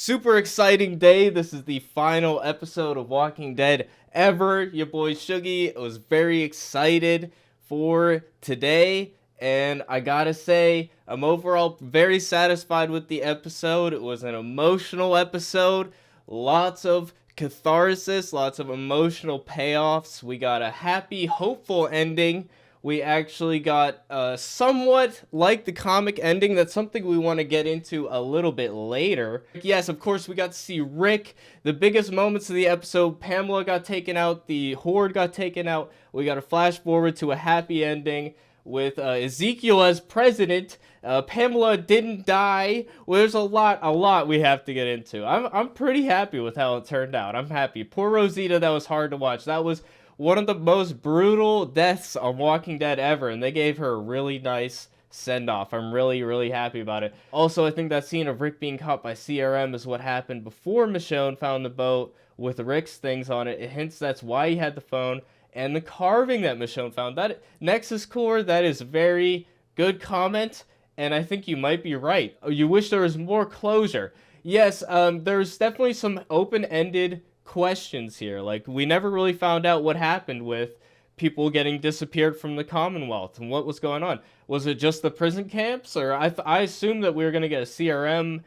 Super exciting day. This is the final episode of Walking Dead ever. Your boy Shuggy was very excited for today, and I gotta say, I'm overall very satisfied with the episode. It was an emotional episode, lots of catharsis, lots of emotional payoffs. We got a happy, hopeful ending. We actually got somewhat like the comic ending. That's something we want to get into a little bit later. Yes, of course, we got to see Rick. The biggest moments of the episode, Pamela got taken out, the Horde got taken out. We got a flash forward to a happy ending with Ezekiel as president. Pamela didn't die. Well, there's a lot we have to get into. I'm pretty happy with how it turned out. I'm happy. Poor Rosita, that was hard to watch. That was one of the most brutal deaths on Walking Dead ever, and they gave her a really nice send-off. I'm really happy about it. Also, I think that scene of Rick being caught by CRM is what happened before Michonne found the boat with Rick's things on it. It hints that's why he had the phone, and the carving that Michonne found. That Nexus core, that is very good comment, and I think you might be right. You wish there was more closure. Yes, there's definitely some open-ended questions here. Like, we never really found out what happened with people getting disappeared from the Commonwealth and what was going on. Was it just the prison camps, or I assumed that we were going to get a CRM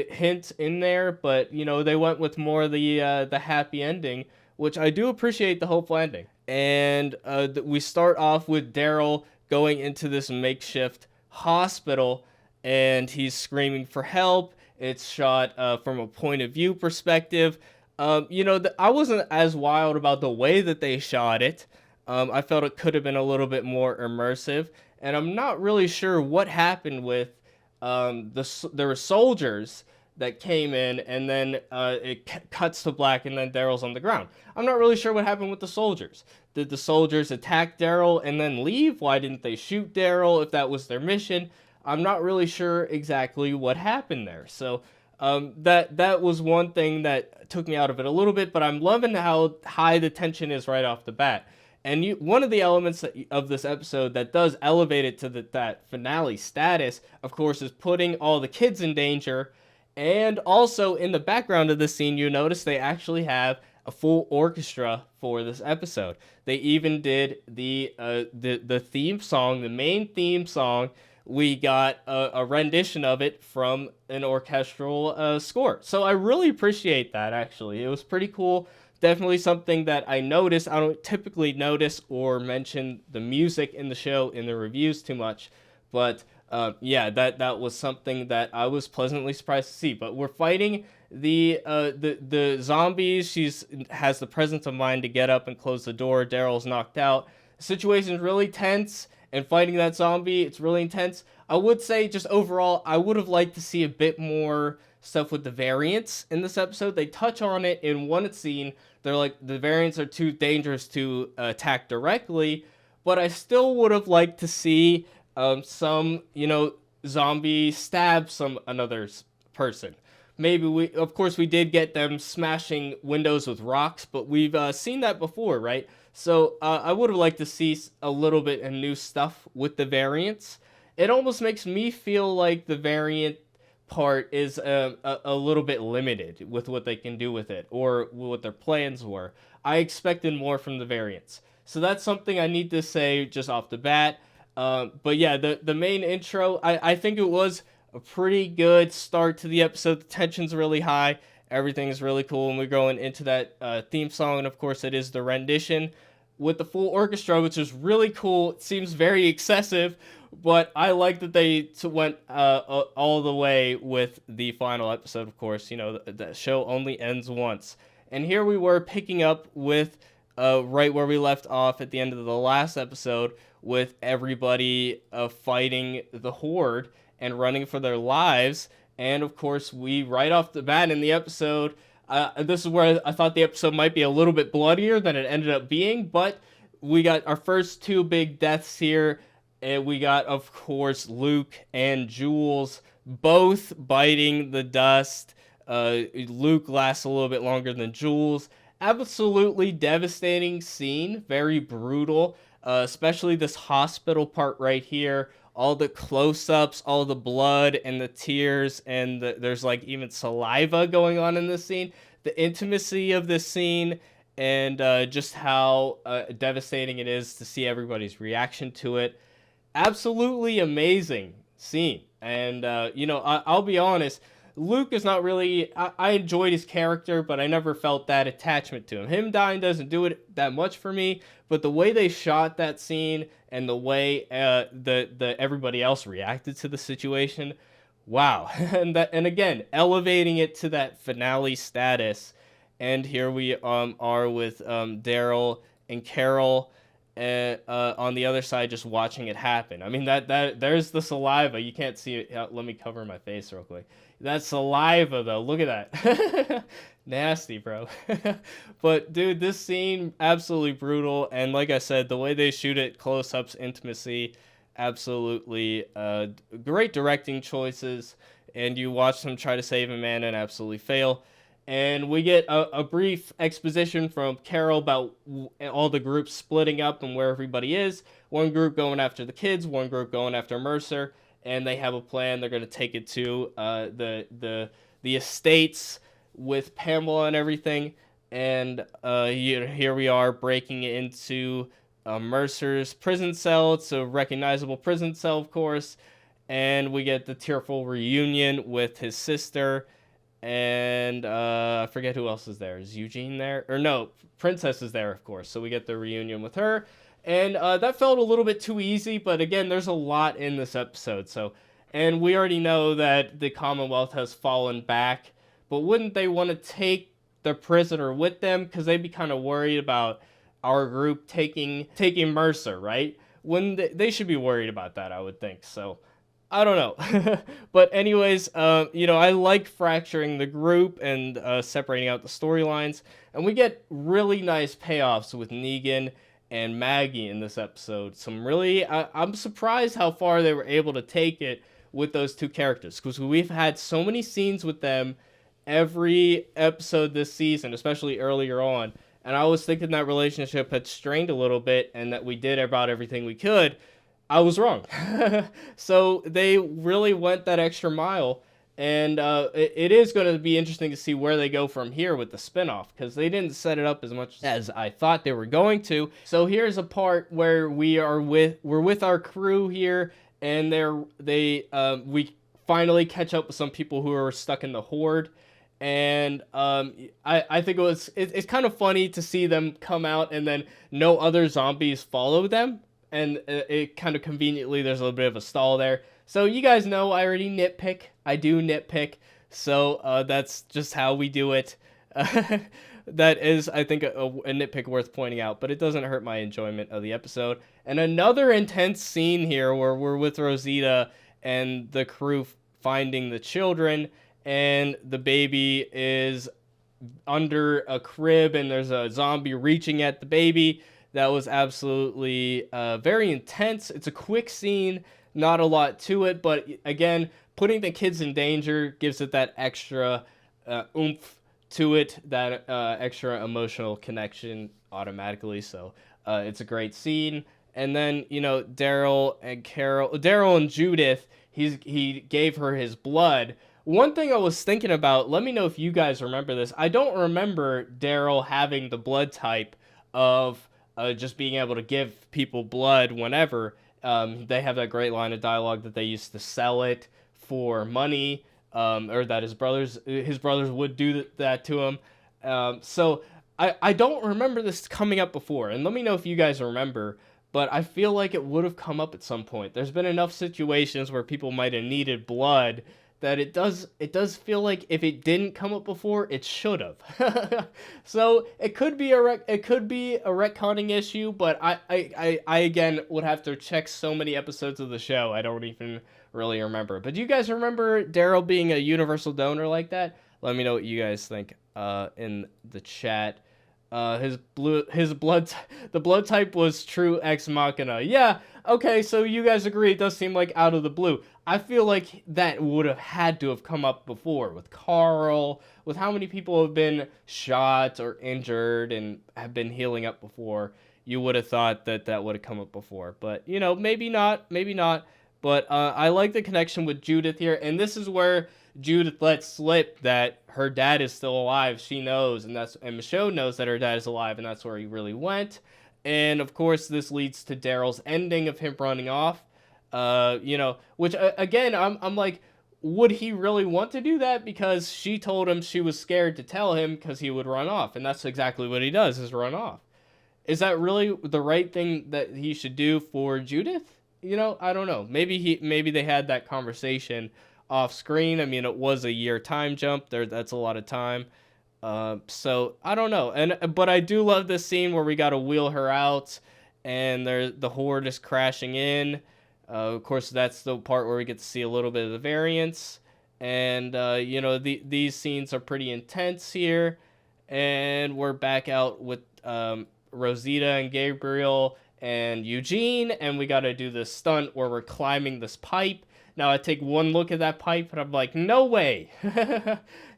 hint in there, but you know, they went with more of the happy ending, which I do appreciate, the hopeful ending. And we start off with Daryl going into this makeshift hospital, and he's screaming for help. It's shot from a point of view perspective. I wasn't as wild about the way that they shot it. I felt it could have been a little bit more immersive, and I'm not really sure what happened with there were soldiers that came in, and then it cuts to black, and then Daryl's on the ground. I'm not really sure what happened with the soldiers. Did the soldiers attack Daryl and then leave? Why didn't they shoot Daryl if that was their mission? I'm not really sure exactly what happened there. So that was one thing that took me out of it a little bit, but I'm loving how high the tension is right off the bat. And one of the elements of this episode that does elevate it to that finale status, of course, is putting all the kids in danger. And also in the background of the scene, you notice they actually have a full orchestra for this episode. They even did the theme song, the main theme song. We got a rendition of it from an orchestral score. So I really appreciate that, actually. It was pretty cool. Definitely something that I noticed. I don't typically notice or mention the music in the show in the reviews too much. But yeah, that was something that I was pleasantly surprised to see. But we're fighting the zombies. She's has the presence of mind to get up and close the door. Daryl's knocked out. The situation's really tense, and fighting that zombie, it's really intense. I would say, just overall, I would have liked to see a bit more stuff with the variants in this episode. They touch on it in one scene. They're like, the variants are too dangerous to attack directly, but I still would have liked to see some, zombie stab another person. Maybe of course, we did get them smashing windows with rocks, but we've seen that before, right? So I would have liked to see a little bit of new stuff with the variants. It almost makes me feel like the variant part is a little bit limited with what they can do with it, or what their plans were. I expected more from the variants. So that's something I need to say just off the bat. But yeah, the main intro, I think it was a pretty good start to the episode. The tension's really high. Everything is really cool, and we're going into that theme song, and of course it is the rendition with the full orchestra, which is really cool. It seems very excessive, but I like that they went all the way with the final episode, of course. You know, the show only ends once. And here we were picking up with right where we left off at the end of the last episode, with everybody fighting the Horde and running for their lives. And of course, we right off the bat in the episode, this is where I thought the episode might be a little bit bloodier than it ended up being, but we got our first two big deaths here. And we got, of course, Luke and Jules both biting the dust. Luke lasts a little bit longer than Jules. Absolutely devastating scene. Very brutal. Especially this hospital part right here. all the close-ups, all the blood and the tears, and there's like even saliva going on in this scene. The intimacy of this scene, and just how devastating it is to see everybody's reaction to it. Absolutely amazing scene. And I'll be honest, Luke is not really. I enjoyed his character, but I never felt that attachment to him. Him dying doesn't do it that much for me, but the way they shot that scene and the way the everybody else reacted to the situation, wow. And again, elevating it to that finale status. And here we are with Daryl and Carol, on the other side, just watching it happen. I mean, that there's the saliva. You can't see it. Let me cover my face real quick. That saliva, though. Look at that. Nasty, bro. But dude, this scene absolutely brutal. And like I said, the way they shoot it, close-ups, intimacy, absolutely great directing choices. And you watch them try to save a man and absolutely fail. And we get a brief exposition from Carol about all the groups splitting up and where everybody is. One group going after the kids, one group going after Mercer, and they have a plan. They're going to take it to the estates with Pamela and everything. And here we are breaking into Mercer's prison cell. It's a recognizable prison cell, of course. And we get the tearful reunion with his sister. And I forget who else is there. Is Eugene there? Or no, Princess is there, of course. So we get the reunion with her. And that felt a little bit too easy. But again, there's a lot in this episode. And we already know that the Commonwealth has fallen back. But wouldn't they want to take the prisoner with them? Because they'd be kind of worried about our group taking Mercer, right? They should be worried about that, I would think. So I don't know. But anyways, I like fracturing the group and separating out the storylines. And we get really nice payoffs with Negan and Maggie in this episode. I'm surprised how far they were able to take it with those two characters. Because we've had so many scenes with them every episode this season, especially earlier on. And I was thinking that relationship had strained a little bit and that we did about everything we could. I was wrong. So they really went that extra mile, and it is going to be interesting to see where they go from here with the spinoff, because they didn't set it up as much as I thought they were going to. So here's a part where we're with our crew here, and we finally catch up with some people who are stuck in the horde. And I think it's kind of funny to see them come out and then no other zombies follow them. And it kind of conveniently, there's a little bit of a stall there. So you guys know I already nitpick. I do nitpick. So that's just how we do it. That is, I think, a nitpick worth pointing out. But it doesn't hurt my enjoyment of the episode. And another intense scene here where we're with Rosita and the crew finding the children. And the baby is under a crib and there's a zombie reaching at the baby. That was absolutely very intense. It's a quick scene, not a lot to it, but again, putting the kids in danger gives it that extra oomph to it, that extra emotional connection automatically. So it's a great scene. And then, Daryl and Judith, he gave her his blood. One thing I was thinking about, let me know if you guys remember this. I don't remember Daryl having the blood type of just being able to give people blood whenever. They have that great line of dialogue that they used to sell it for money, or that his brothers would do that to him. So I don't remember this coming up before, and let me know if you guys remember, but I feel like it would have come up at some point. There's been enough situations where people might have needed blood that it does feel like if it didn't come up before, it should have. So it could be a retconning issue, but I again would have to check so many episodes of the show. I don't even really remember. But do you guys remember Daryl being a universal donor like that? Let me know what you guys think in the chat. The blood type was true ex machina. Yeah, okay, so you guys agree it does seem like out of the blue. I feel like that would have had to have come up before with Carl, with how many people have been shot or injured and have been healing up before. You would have thought that would have come up before, but maybe not. But I like the connection with Judith here, and this is where Judith lets slip that her dad is still alive. She knows, and Michonne knows that her dad is alive, and that's where he really went. And of course, this leads to Daryl's ending of him running off. Which again, I'm like, would he really want to do that? Because she told him she was scared to tell him because he would run off, and that's exactly what he does, is run off. Is that really the right thing that he should do for Judith? I don't know. Maybe they had that conversation off screen. I mean, it was a year time jump there. That's a lot of time. So I don't know. But I do love this scene where we got to wheel her out, and the horde is crashing in. Of course, that's the part where we get to see a little bit of the variance. And these scenes are pretty intense here. And we're back out with Rosita and Gabriel and Eugene, and we got to do this stunt where we're climbing this pipe. Now I take one look at that pipe and I'm like, no way,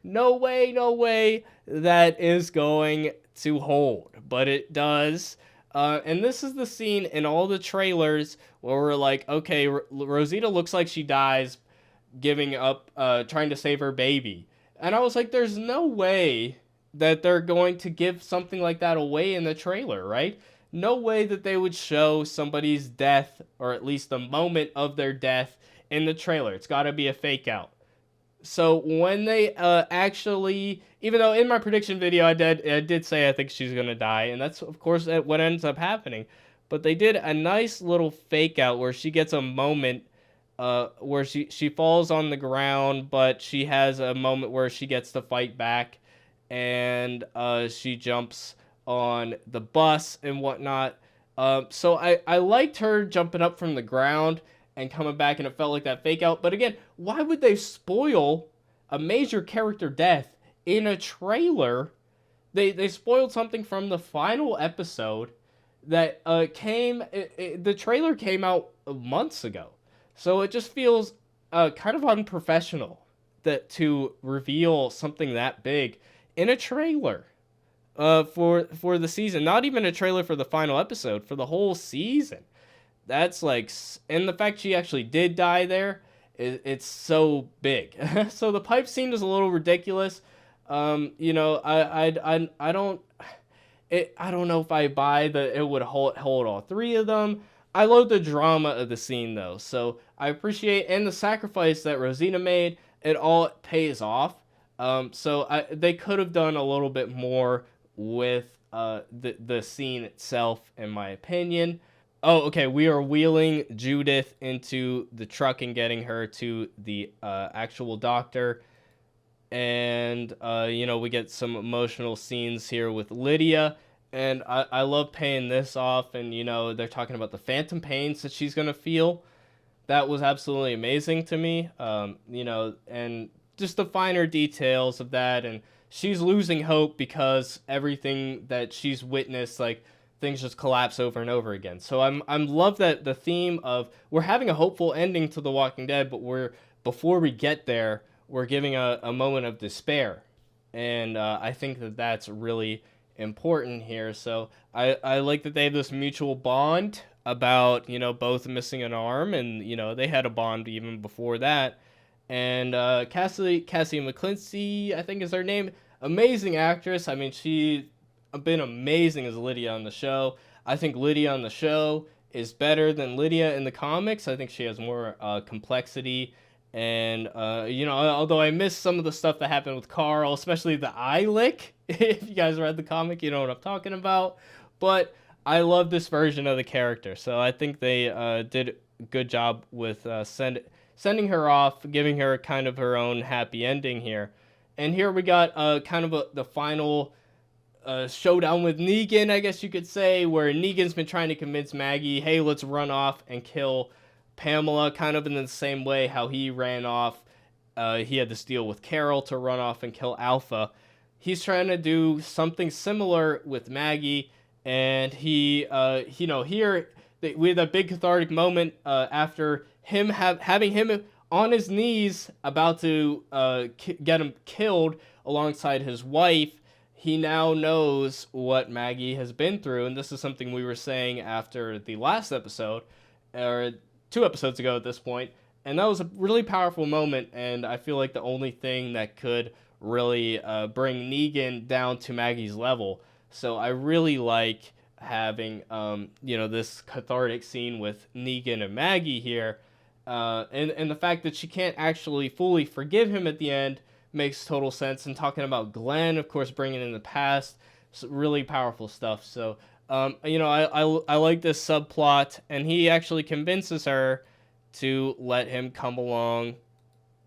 no way that is going to hold, but it does. And this is the scene in all the trailers where we're like, okay, Rosita looks like she dies giving up, trying to save her baby. And I was like, there's no way that they're going to give something like that away in the trailer, right? No way that they would show somebody's death, or at least the moment of their death, in the trailer. It's got to be a fake out. So when they actually, even though in my prediction video I did say I think she's gonna die, and that's of course what ends up happening, but they did a nice little fake out where she gets a moment where she falls on the ground, but she has a moment where she gets to fight back, and she jumps on the bus and whatnot. So I liked her jumping up from the ground and coming back, and it felt like that fake out. But again, why would they spoil a major character death in a trailer? They spoiled something from the final episode that the trailer came out months ago. So it just feels kind of unprofessional to reveal something that big in a trailer for the season. Not even a trailer for the final episode, for the whole season. That's like, and the fact she actually did die there, it's so big. So the pipe scene is a little ridiculous. I don't know if I buy that it would hold all three of them. I love the drama of the scene though, so I appreciate, and the sacrifice that Rosita made. It all pays off. So they could have done a little bit more with the scene itself, in my opinion. Oh, okay, we are wheeling Judith into the truck and getting her to the actual doctor. And, we get some emotional scenes here with Lydia. And I love paying this off. And, they're talking about the phantom pains that she's going to feel. That was absolutely amazing to me. And just the finer details of that. And she's losing hope because everything that she's witnessed, like, things just collapse over and over again. So I'm love that the theme of we're having a hopeful ending to The Walking Dead, but before we get there, we're giving a moment of despair. And I think that's really important here. So I like that they have this mutual bond about, both missing an arm, and, they had a bond even before that. And Cassie McClincy, I think is her name. Amazing actress. I mean, she been amazing as Lydia on the show. I think Lydia on the show is better than Lydia in the comics. I think she has more complexity. And, although I missed some of the stuff that happened with Carl, especially the eye lick. If you guys read the comic, you know what I'm talking about. But I love this version of the character. So I think they did a good job with sending her off, giving her kind of her own happy ending here. And here we got the final showdown with Negan, I guess you could say, where Negan's been trying to convince Maggie, hey, let's run off and kill Pamela, kind of in the same way how he ran off. He had this deal with Carol to run off and kill Alpha. He's trying to do something similar with Maggie, and he, here we had a big cathartic moment after him having him on his knees about to get him killed alongside his wife. He now knows what Maggie has been through, and this is something we were saying after the last episode, or 2 episodes ago at this point, and that was a really powerful moment. And I feel like the only thing that could really bring Negan down to Maggie's level. So I really like having this cathartic scene with Negan and Maggie here, and the fact that she can't actually fully forgive him at the end makes total sense. And talking about Glenn, of course, bringing in the past, really powerful stuff. So I like this subplot, and he actually convinces her to let him come along,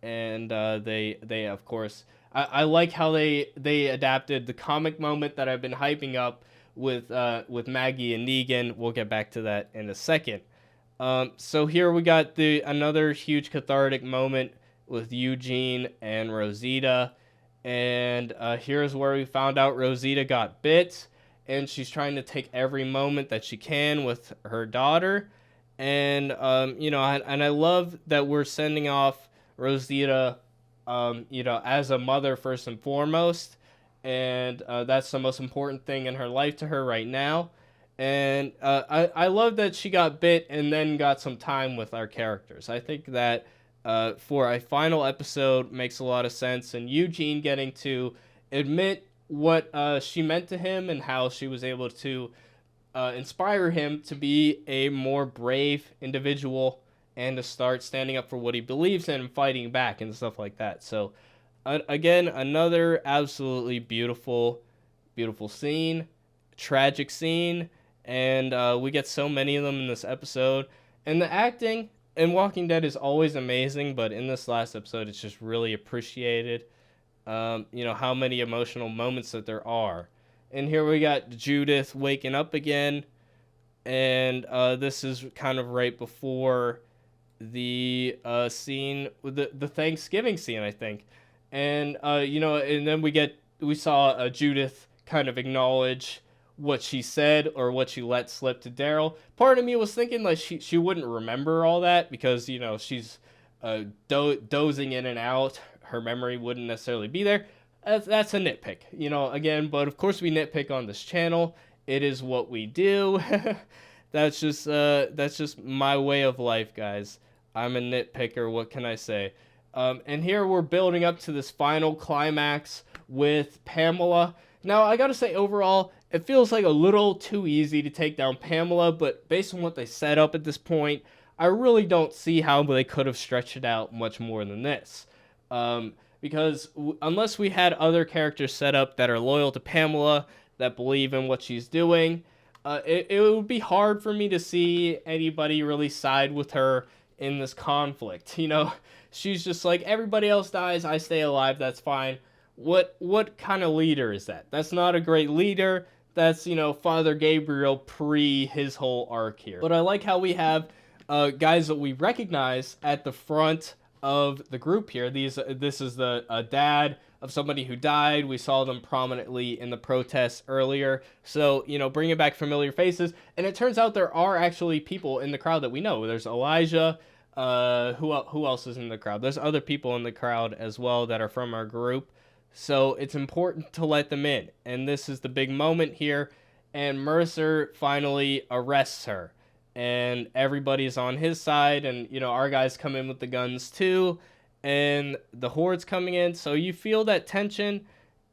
and they of course. I like how they adapted the comic moment that I've been hyping up with Maggie and Negan. We'll get back to that in a second. So here we got another huge cathartic moment with Eugene and Rosita, and here's where we found out Rosita got bit, and she's trying to take every moment that she can with her daughter, and and I love that we're sending off Rosita, as a mother first and foremost, and that's the most important thing in her life to her right now. And I love that she got bit and then got some time with our characters. I think that for a final episode makes a lot of sense. And Eugene getting to admit what she meant to him and how she was able to inspire him to be a more brave individual and to start standing up for what he believes in and fighting back and stuff like that. So, again, another absolutely beautiful, beautiful scene, tragic scene. And we get so many of them in this episode. And the acting in Walking Dead is always amazing, but in this last episode, it's just really appreciated. How many emotional moments that there are. And here we got Judith waking up again. And this is kind of right before the scene with the Thanksgiving scene, I think. And and then we saw Judith kind of acknowledge what she said or what she let slip to Daryl. Part of me was thinking like she wouldn't remember all that because she's dozing in and out. Her memory wouldn't necessarily be there. That's a nitpick, again. But of course we nitpick on this channel. It is what we do. That's just my way of life, guys. I'm a nitpicker. What can I say? And here we're building up to this final climax with Pamela. Now, I gotta say, overall, it feels like a little too easy to take down Pamela, but based on what they set up at this point, I really don't see how they could have stretched it out much more than this. Because unless we had other characters set up that are loyal to Pamela, that believe in what she's doing, it would be hard for me to see anybody really side with her in this conflict. She's just like, everybody else dies, I stay alive, that's fine. What kind of leader is that? That's not a great leader. That's, Father Gabriel pre his whole arc here. But I like how we have guys that we recognize at the front of the group here. This is the dad of somebody who died. We saw them prominently in the protests earlier. So, bringing back familiar faces. And it turns out there are actually people in the crowd that we know. There's Elijah. Who else is in the crowd? There's other people in the crowd as well that are from our group. So it's important to let them in. And this is the big moment here. And Mercer finally arrests her. And everybody's on his side. And, our guys come in with the guns too. And the Horde's coming in. So you feel that tension.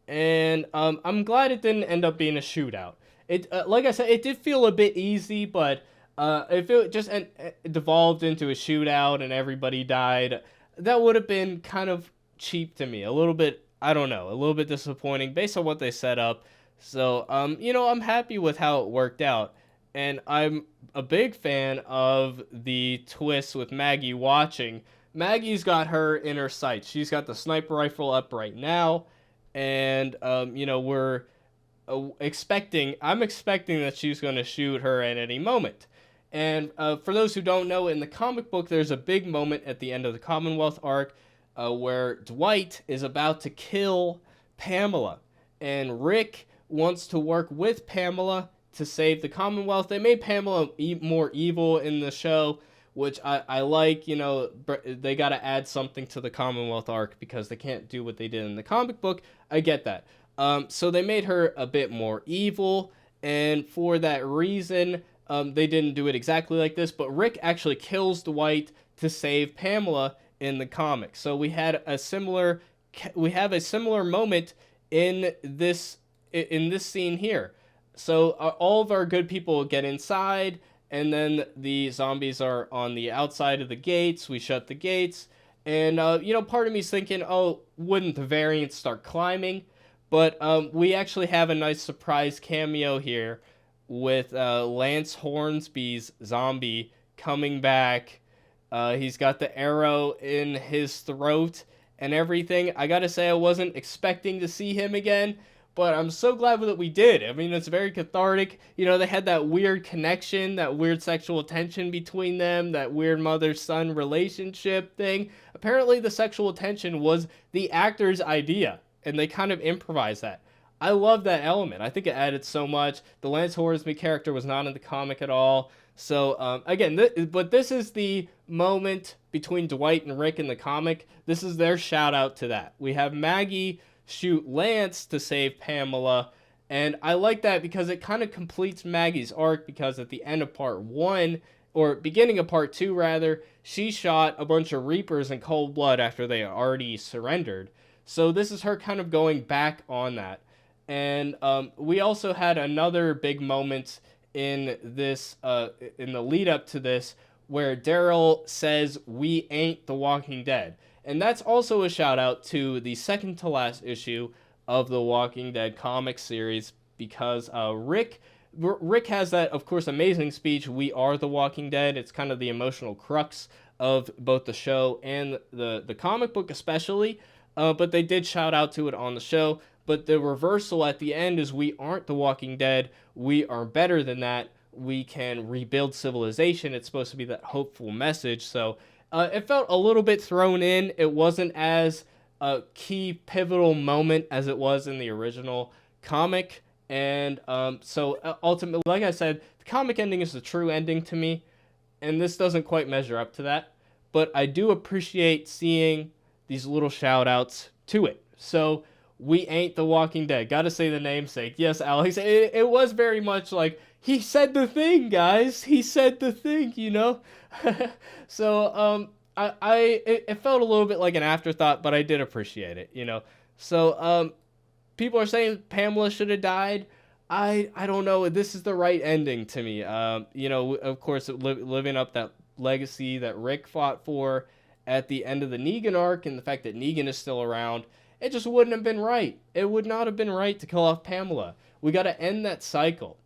And I'm glad it didn't end up being a shootout. It like I said, it did feel a bit easy. But if it just devolved into a shootout and everybody died, that would have been kind of cheap to me. A little bit. I don't know, a little bit disappointing based on what they set up. So, I'm happy with how it worked out. And I'm a big fan of the twist with Maggie watching. Maggie's got her in her sights. She's got the sniper rifle up right now. And, we're I'm expecting that she's going to shoot her at any moment. And for those who don't know, in the comic book, there's a big moment at the end of the Commonwealth arc where Dwight is about to kill Pamela, and Rick wants to work with Pamela to save the Commonwealth. They made Pamela more evil in the show, which I like. They got to add something to the Commonwealth arc because they can't do what they did in the comic book. I get that. So they made her a bit more evil, and for that reason, They didn't do it exactly like this, but Rick actually kills Dwight to save Pamela in the comics. So we have a similar moment in this scene here. So all of our good people get inside, and then the zombies are on the outside of the gates. We shut the gates, and part of me's thinking, oh, wouldn't the variants start climbing? But we actually have a nice surprise cameo here with Lance Hornsby's zombie coming back. He's got the arrow in his throat and everything. I gotta say, I wasn't expecting to see him again, but I'm so glad that we did. I mean, it's very cathartic. They had that weird connection, that weird sexual tension between them, that weird mother-son relationship thing. Apparently, the sexual tension was the actor's idea, and they kind of improvised that. I love that element. I think it added so much. The Lance Hornsby character was not in the comic at all. So, again, but this is the moment between Dwight and Rick in the comic. This is their shout out to that. We have Maggie shoot Lance to save Pamela, and I like that because it kind of completes Maggie's arc, because at the end of part 1, or beginning of part 2 rather, she shot a bunch of Reapers in cold blood after they already surrendered. So this is her kind of going back on that. And we also had another big moment in this, in the lead up to this, where Daryl says, "We ain't the Walking Dead." And that's also a shout out to the second to last issue of the Walking Dead comic series, because Rick has that, of course, amazing speech, "We are the Walking Dead." It's kind of the emotional crux of both the show and the comic book especially, but they did shout out to it on the show. But the reversal at the end is, we aren't the Walking Dead. We are better than that. We can rebuild civilization. It's supposed to be that hopeful message. So it felt a little bit thrown in. It wasn't as a key pivotal moment as it was in the original comic. And so ultimately, like I said, the comic ending is the true ending to me. And this doesn't quite measure up to that. But I do appreciate seeing these little shout outs to it. So, "We ain't the Walking Dead." Gotta say the namesake. Yes, Alex, it was very much like, he said the thing, guys. He said the thing, So, it felt a little bit like an afterthought, but I did appreciate it, So, people are saying Pamela should have died. I don't know. This is the right ending to me. Of course, living up that legacy that Rick fought for at the end of the Negan arc, and the fact that Negan is still around. It just wouldn't have been right. It would not have been right to kill off Pamela. We got to end that cycle.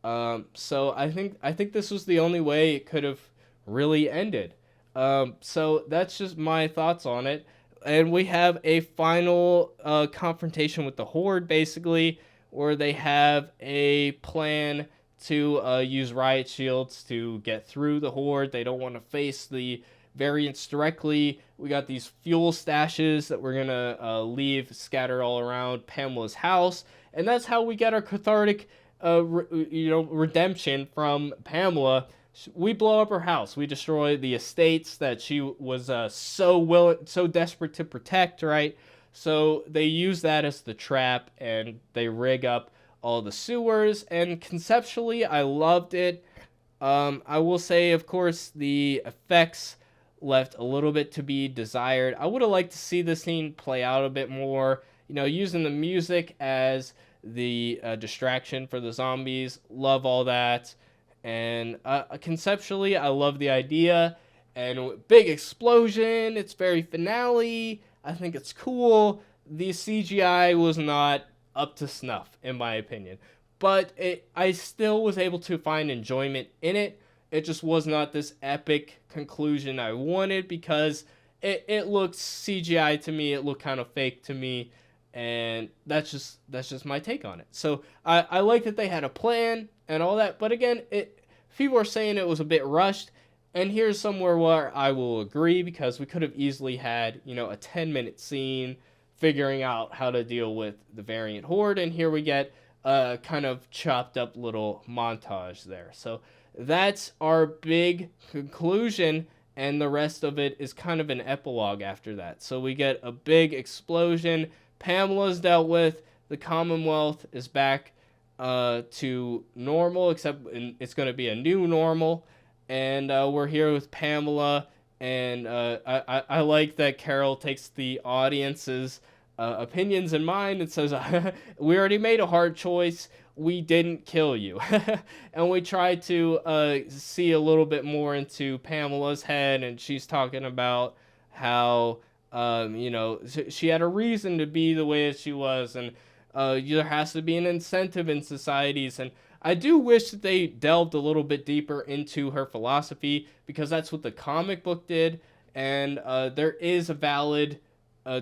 So I think this was the only way it could have really ended. So that's just my thoughts on it. And we have a final confrontation with the Horde, basically, where they have a plan to use riot shields to get through the Horde. They don't want to face the variants directly. We got these fuel stashes that we're gonna leave scattered all around Pamela's house, and that's how we get our cathartic, redemption from Pamela. We blow up her house. We destroy the estates that she was so desperate to protect, right? So they use that as the trap, and they rig up all the sewers. And conceptually, I loved it. I will say, of course, the effects left a little bit to be desired. I would have liked to see this scene play out a bit more, using the music as the distraction for the zombies. Love all that. And conceptually, I love the idea. And big explosion. It's very finale. I think it's cool. The CGI was not up to snuff, in my opinion. But I still was able to find enjoyment in it. It just was not this epic conclusion I wanted, because it looked CGI to me. It looked kind of fake to me, and that's just my take on it. So I like that they had a plan and all that, but again, people are saying it was a bit rushed, and here's somewhere where I will agree, because we could have easily had a 10-minute scene figuring out how to deal with the variant Horde, and here we get a kind of chopped up little montage there. So that's our big conclusion, and the rest of it is kind of an epilogue after that. So we get a big explosion. Pamela's dealt with. The Commonwealth is back to normal, except it's going to be a new normal. And we're here with Pamela, and I like that Carol takes the audience's opinions in mind and says, "We already made a hard choice. We didn't kill you," and we try to see a little bit more into Pamela's head, and she's talking about how she had a reason to be the way that she was, and there has to be an incentive in societies. And I do wish that they delved a little bit deeper into her philosophy, because that's what the comic book did, and there is a valid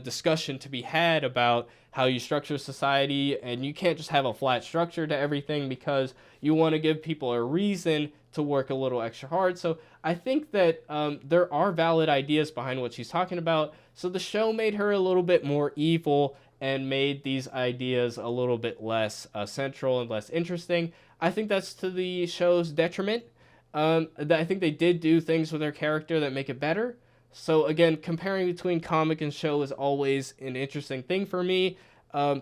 discussion to be had about how you structure society, and you can't just have a flat structure to everything, because you want to give people a reason to work a little extra hard. So I think that there are valid ideas behind what she's talking about. So the show made her a little bit more evil and made these ideas a little bit less central and less interesting. I think that's to the show's detriment. I think they did do things with her character that make it better. So again, comparing between comic and show is always an interesting thing for me.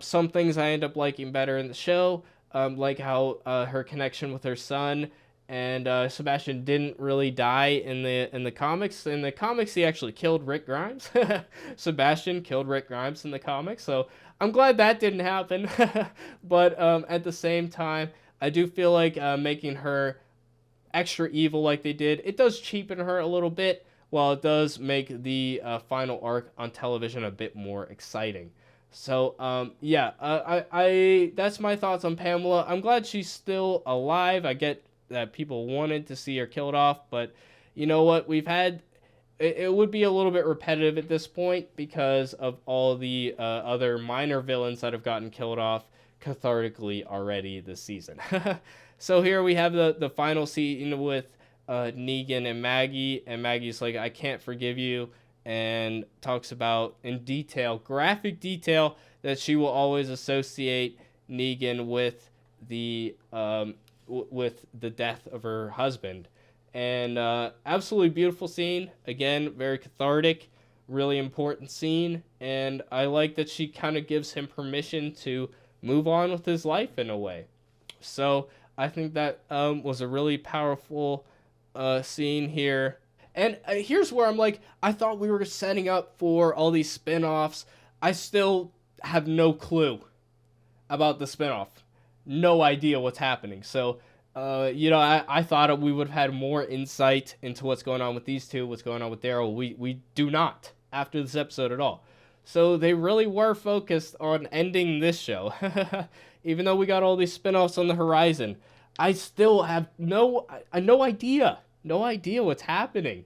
Some things I end up liking better in the show, like how her connection with her son, and Sebastian didn't really die in the comics. In the comics, he actually killed Rick Grimes. Sebastian killed Rick Grimes in the comics, so I'm glad that didn't happen. But at the same time, I do feel like making her extra evil like they did, it does cheapen her a little bit, while it does make the final arc on television a bit more exciting. So I that's my thoughts on Pamela. I'm glad she's still alive. I get that people wanted to see her killed off, but you know what? It would be a little bit repetitive at this point, because of all the other minor villains that have gotten killed off cathartically already this season. So here we have the final scene with Negan and Maggie, and Maggie's like, "I can't forgive you," and talks about in detail, graphic detail, that she will always associate Negan with the death of her husband. And absolutely beautiful scene. Again, very cathartic, really important scene. And I like that she kind of gives him permission to move on with his life in a way. So I think that was a really powerful scene here. And here's where I'm like, I thought we were setting up for all these spin-offs. I still have no clue about the spin-off. No idea what's happening. So, I thought we would have had more insight into what's going on with these two, what's going on with Daryl. We do not after this episode at all. So they really were focused on ending this show. Even though we got all these spin-offs on the horizon, I still have no idea. No idea what's happening.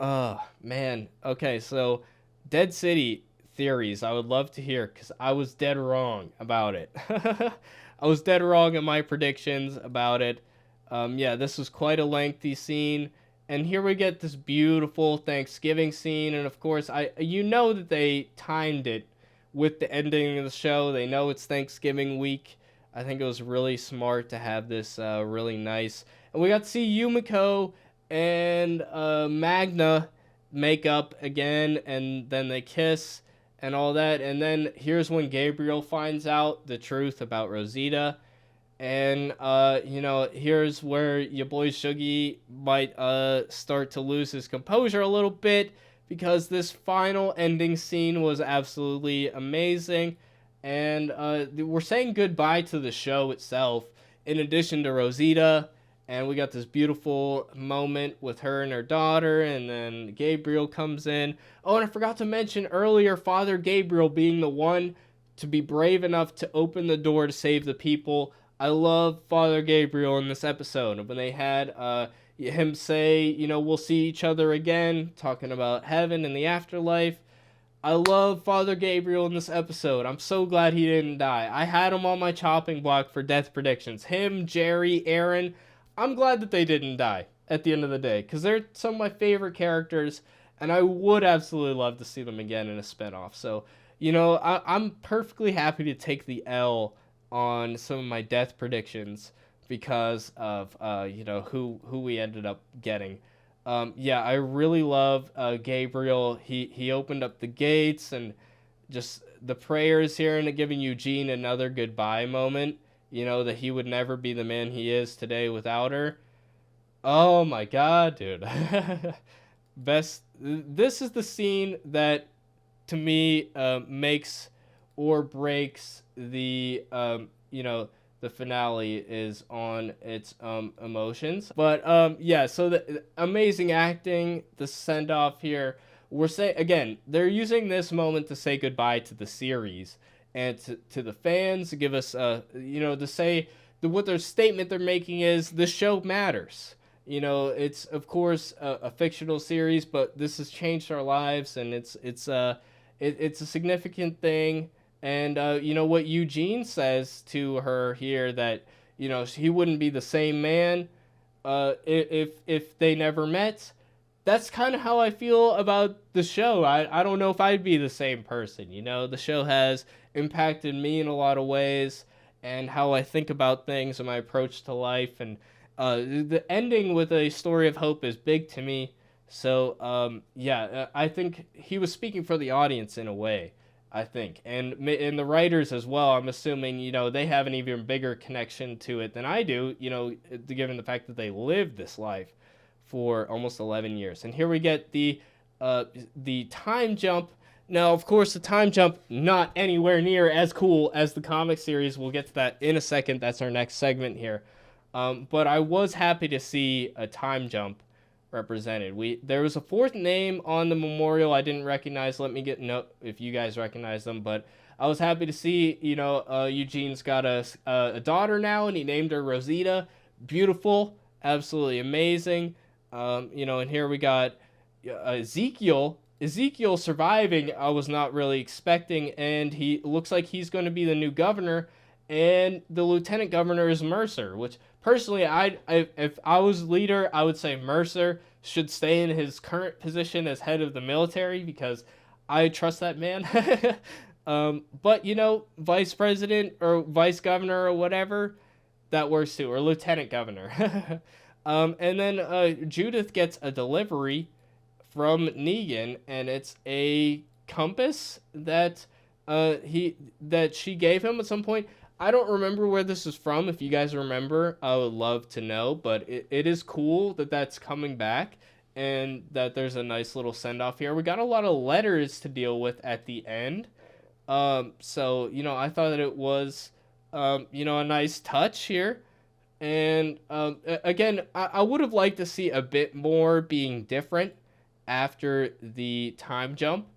Man. Okay, so Dead City theories I would love to hear, because I was dead wrong about it. I was dead wrong in my predictions about it. This was quite a lengthy scene. And here we get this beautiful Thanksgiving scene. And of course, that they timed it with the ending of the show. They know it's Thanksgiving week. I think it was really smart to have this really nice. And we got to see Yumiko and Magna make up again, and then they kiss and all that. And then here's when Gabriel finds out the truth about Rosita. And, here's where your boy Shuggy might start to lose his composure a little bit, because this final ending scene was absolutely amazing. And we're saying goodbye to the show itself, in addition to Rosita. And we got this beautiful moment with her and her daughter, and then Gabriel comes in. Oh, and I forgot to mention earlier, Father Gabriel being the one to be brave enough to open the door to save the people. I love Father Gabriel in this episode. When they had him say, we'll see each other again, talking about heaven and the afterlife. I love Father Gabriel in this episode. I'm so glad he didn't die. I had him on my chopping block for death predictions. Him, Jerry, Aaron. I'm glad that they didn't die at the end of the day, because they're some of my favorite characters, and I would absolutely love to see them again in a spinoff. So, I'm perfectly happy to take the L on some of my death predictions, because of, who we ended up getting. I really love Gabriel. He opened up the gates, and just the prayers here, and giving Eugene another goodbye moment. that he would never be the man he is today without her. Oh my god, dude. This is the scene that, to me, makes or breaks the finale is on its emotions. But yeah, so the amazing acting, the send off here. Again, they're using this moment to say goodbye to the series and to the fans, to give us to say what their statement they're making is the show matters. It's of course a fictional series, but this has changed our lives, and it's a significant thing. And what Eugene says to her here, that he wouldn't be the same man if they never met. That's kind of how I feel about the show. I don't know if I'd be the same person. The show has impacted me in a lot of ways, and how I think about things and my approach to life. And the ending with a story of hope is big to me. So yeah, I think he was speaking for the audience in a way. I think, and the writers as well. I'm assuming they have an even bigger connection to it than I do. Given the fact that they lived this life for almost 11 years, and here we get the time jump. Now, of course, the time jump not anywhere near as cool as the comic series. We'll get to that in a second. That's our next segment here. But I was happy to see a time jump represented. There was a fourth name on the memorial I didn't recognize. Let me know if you guys recognize them. But I was happy to see Eugene's got a daughter now, and he named her Rosita. Beautiful, absolutely amazing. And here we got Ezekiel surviving. I was not really expecting, and he looks like he's going to be the new governor, and the lieutenant governor is Mercer, which personally, if I was leader, I would say Mercer should stay in his current position as head of the military, because I trust that man. But vice president or vice governor or whatever, that works too, or lieutenant governor. And then Judith gets a delivery from Negan, and it's a compass that she gave him at some point. I don't remember where this is from. If you guys remember, I would love to know. But it is cool that that's coming back, and that there's a nice little send-off here. We got a lot of letters to deal with at the end. So, I thought that it was, a nice touch here. And again, I would have liked to see a bit more being different after the time jump.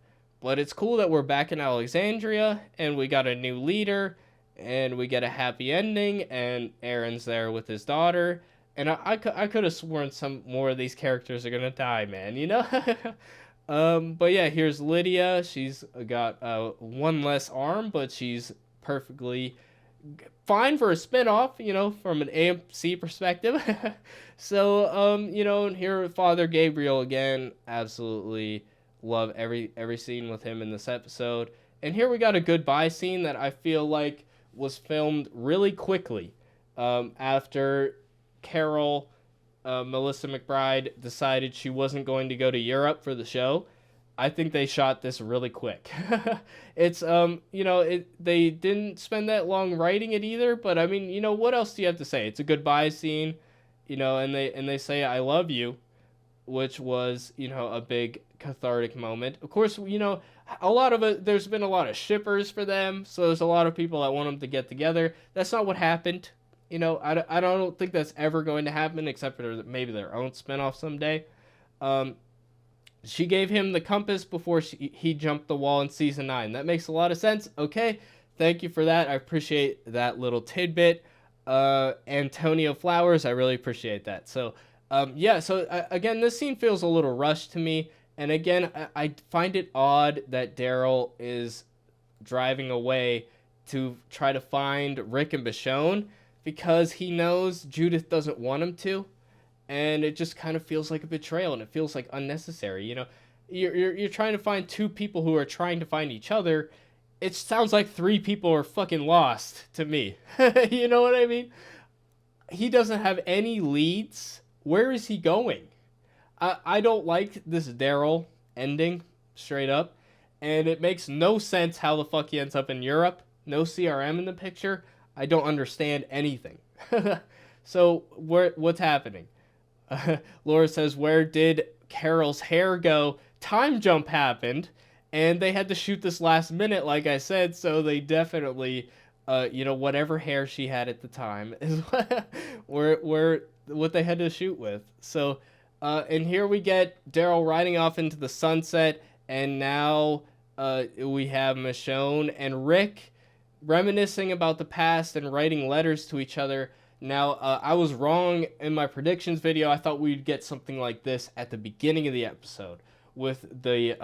But it's cool that we're back in Alexandria, and we got a new leader, and we get a happy ending, and Aaron's there with his daughter. And I could have sworn some more of these characters are going to die, man, But yeah, here's Lydia. She's got one less arm, but she's perfectly fine for a spinoff, from an AMC perspective. So, here Father Gabriel again, absolutely love every scene with him in this episode. And here we got a goodbye scene that I feel like was filmed really quickly after Carol, Melissa McBride, decided she wasn't going to go to Europe for the show. I think they shot this really quick. It's they didn't spend that long writing it either, but I mean, what else do you have to say? It's a goodbye scene, and they say I love you, which was, a big cathartic moment. Of course, a lot of it, there's been a lot of shippers for them, so there's a lot of people that want them to get together. That's not what happened. I don't think that's ever going to happen, except for maybe their own spinoff someday. She gave him the compass before he jumped the wall in season 9. That makes a lot of sense. Okay, thank you for that. I appreciate that little tidbit. Antonio Flowers, I really appreciate that. So, yeah, so again, this scene feels a little rushed to me. And again, I find it odd that Daryl is driving away to try to find Rick and Michonne, because he knows Judith doesn't want him to. And it just kind of feels like a betrayal, and it feels like unnecessary. You're trying to find two people who are trying to find each other. It sounds like 3 people are fucking lost to me. You know what I mean? He doesn't have any leads. Where is he going? I don't like this Daryl ending, straight up. And it makes no sense how the fuck he ends up in Europe. No CRM in the picture. I don't understand anything. So what's happening? Laura says, where did Carol's hair go? Time jump happened, and they had to shoot this last minute, like I said, so they definitely, whatever hair she had at the time is where what they had to shoot with. So, and here we get Daryl riding off into the sunset, and now we have Michonne and Rick reminiscing about the past and writing letters to each other. Now, I was wrong in my predictions video. I thought we'd get something like this at the beginning of the episode with the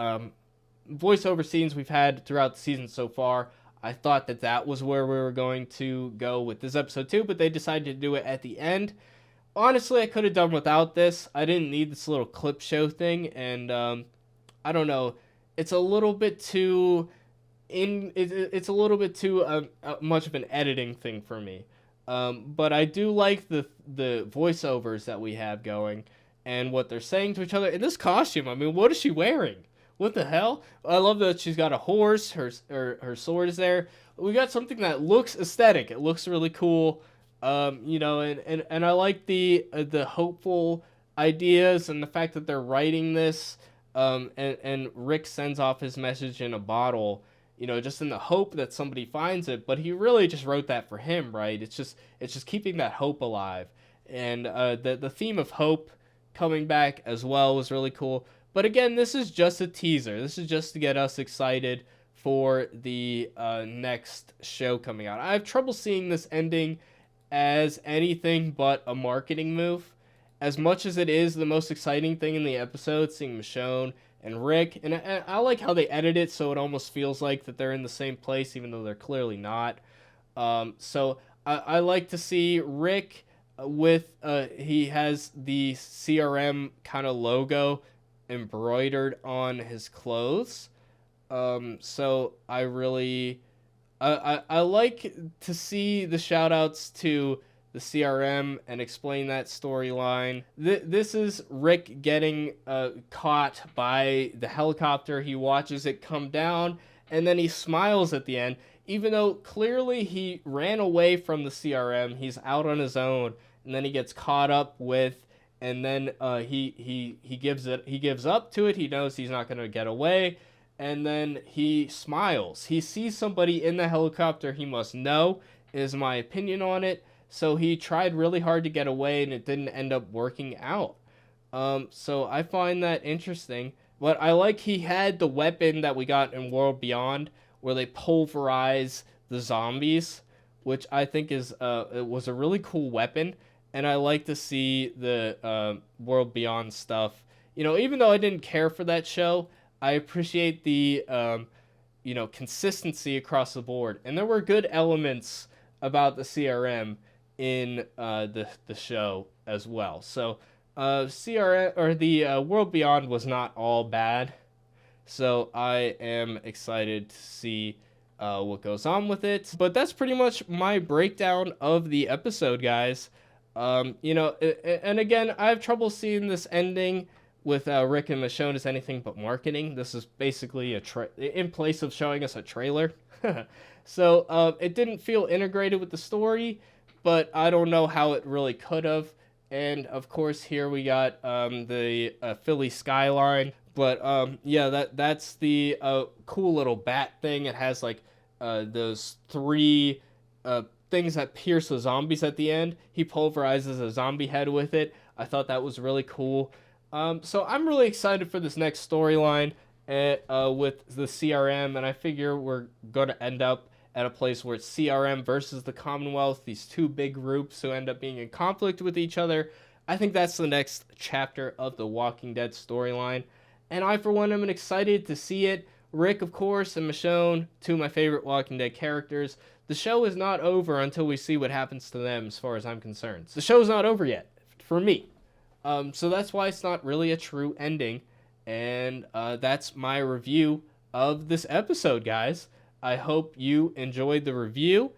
voiceover scenes we've had throughout the season so far. I thought that was where we were going to go with this episode too, but they decided to do it at the end. Honestly, I could have done without this. I didn't need this little clip show thing, and I don't know. It's a little bit too it's a little bit too much of an editing thing for me. But I do like the voiceovers that we have going and what they're saying to each other. In this costume, I mean, what is she wearing? What the hell? I love that she's got a horse. Her sword is there. We got something that looks aesthetic. It looks really cool. And I like the hopeful ideas and the fact that they're writing this. And Rick sends off his message in a bottle, just in the hope that somebody finds it. But he really just wrote that for him, right? It's just keeping that hope alive. And the theme of hope coming back as well was really cool. But again, this is just a teaser. This is just to get us excited for the next show coming out. I have trouble seeing this ending as anything but a marketing move. As much as it is the most exciting thing in the episode, seeing Michonne and Rick, and I like how they edit it so it almost feels like that they're in the same place, even though they're clearly not. So I like to see Rick with, he has the CRM kind of logo embroidered on his clothes. So I really, I like to see the shout outs to the CRM and explain that storyline. This is Rick getting caught by the helicopter. He watches it come down, and then he smiles at the end, even though clearly he ran away from the CRM. He's out on his own, and then he gets caught up with, and then he gives up to it. He knows he's not going to get away, and then he smiles. He sees somebody in the helicopter he must know, is my opinion on it. So he tried really hard to get away, and it didn't end up working out. So I find that interesting. But I like he had the weapon that we got in World Beyond, where they pulverize the zombies, which I think it was a really cool weapon. And I like to see the World Beyond stuff. Even though I didn't care for that show, I appreciate the consistency across the board. And there were good elements about the CRM in the show as well. So CRM or the World Beyond was not all bad. So I am excited to see what goes on with it. But that's pretty much my breakdown of the episode, guys. And again, I have trouble seeing this ending with Rick and Michonne as anything but marketing. This is basically in place of showing us a trailer. So it didn't feel integrated with the story, but I don't know how it really could have. And of course, here we got the Philly skyline. But that's the cool little bat thing. It has like those three things that pierce the zombies at the end. He pulverizes a zombie head with it. I thought that was really cool. So I'm really excited for this next storyline with the CRM, and I figure we're going to end up at a place where it's CRM versus the Commonwealth, these two big groups who end up being in conflict with each other. I think that's the next chapter of the Walking Dead storyline, and I, for one, am excited to see it. Rick, of course, and Michonne, two of my favorite Walking Dead characters. The show is not over until we see what happens to them, as far as I'm concerned. The show's not over yet, for me. So that's why it's not really a true ending, and that's my review of this episode, guys. I hope you enjoyed the review,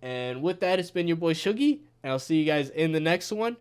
and with that, it's been your boy Shuggy, and I'll see you guys in the next one.